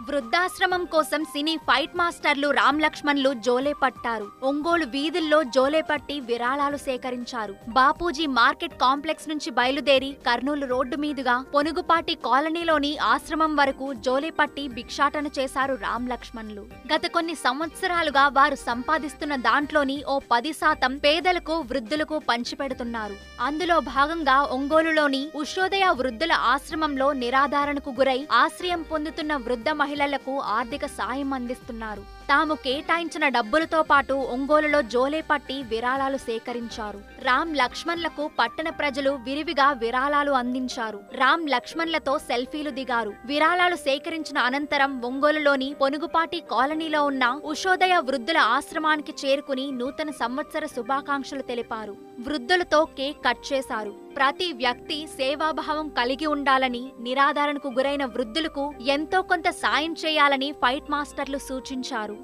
వృద్ధాశ్రమం కోసం సినీ ఫైట్ మాస్టర్లు రామ్ లక్ష్మణ్లు జోలే పట్టారు. ఒంగోలు వీధుల్లో జోలే పట్టి విరాళాలు సేకరించారు. బాపూజీ మార్కెట్ కాంప్లెక్స్ నుంచి బయలుదేరి కర్నూలు రోడ్డు మీదుగా పొనుగుపాటి కాలనీలోని ఆశ్రమం వరకు జోలే పట్టి భిక్షాటన చేశారు రామ్ లక్ష్మణ్లు. గత కొన్ని సంవత్సరాలుగా వారు సంపాదిస్తున్న దాంట్లోని ఓ 10% పేదలకు, వృద్ధులకు పంచిపెడుతున్నారు. అందులో భాగంగా ఒంగోలులోని ఉషోదయ వృద్ధుల ఆశ్రమంలో నిరాధారణకు గురై ఆశ్రయం పొందుతున్న వృద్ధ మహిళలకు ఆర్థిక సాయం అందిస్తున్నారు. తాము కేటాయించిన డబ్బులతో పాటు ఒంగోలులో జోలే పట్టి విరాళాలు సేకరించారు. రామ్ లక్ష్మణ్లకు పట్టణ ప్రజలు విరివిగా విరాళాలు అందించారు. రామ్ లక్ష్మణ్లతో సెల్ఫీలు దిగారు. విరాళాలు సేకరించిన అనంతరం ఒంగోలులోని పొనుగుపాటి కాలనీలో ఉన్న ఉషోదయ వృద్ధుల ఆశ్రమానికి చేరుకుని నూతన సంవత్సర శుభాకాంక్షలు తెలిపారు. వృద్ధులతో కేక్ కట్ చేశారు. ప్రతి వ్యక్తి సేవాభావం కలిగి ఉండాలని, నిరాధారణకు గురైన వృద్ధులకు ఎంతో కొంత సాయం చేయాలని ఫైట్ మాస్టర్లు సూచించారు.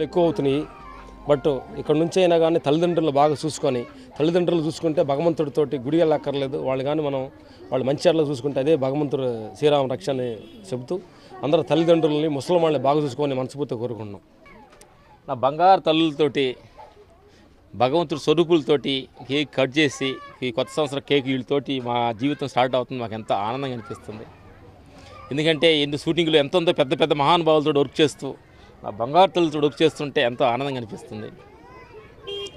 ఎక్కువ అవుతున్నాయి, బట్ ఇక్కడ నుంచి అయినా కానీ తల్లిదండ్రులు బాగా చూసుకొని, తల్లిదండ్రులు చూసుకుంటే భగవంతుడితోటి గుడి వెళ్ళక్కర్లేదు. వాళ్ళు కానీ వాళ్ళు మంచి అట్లా చూసుకుంటే అదే భగవంతుడు శ్రీరామ రక్ష అని చెబుతూ అందరూ తల్లిదండ్రులని, ముసలి వాళ్ళని బాగా చూసుకొని మనస్ఫూర్తిగా కోరుకుంటున్నాం. నా బంగారు తల్లులతోటి, భగవంతుడి స్వరూపులతోటి కేక్ కట్ చేసి ఈ కొత్త సంవత్సరం కేక్ వీళ్ళతోటి మా జీవితం స్టార్ట్ అవుతుంది. మాకు ఎంతో ఆనందంగా అనిపిస్తుంది. ఎందుకంటే ఎన్ని షూటింగ్లు ఎంతో పెద్ద పెద్ద మహానుభావులతో వర్క్ చేస్తూ నా బంగారు తల్లితో వర్క్ చేస్తుంటే ఎంతో ఆనందంగా అనిపిస్తుంది.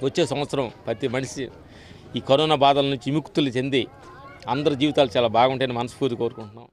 వచ్చే సంవత్సరం ప్రతి మనిషి ఈ కరోనా బాధల నుంచి విముక్తులు చెంది అందరి జీవితాలు చాలా బాగుంటాయని మనస్ఫూర్తి కోరుకుంటున్నాం.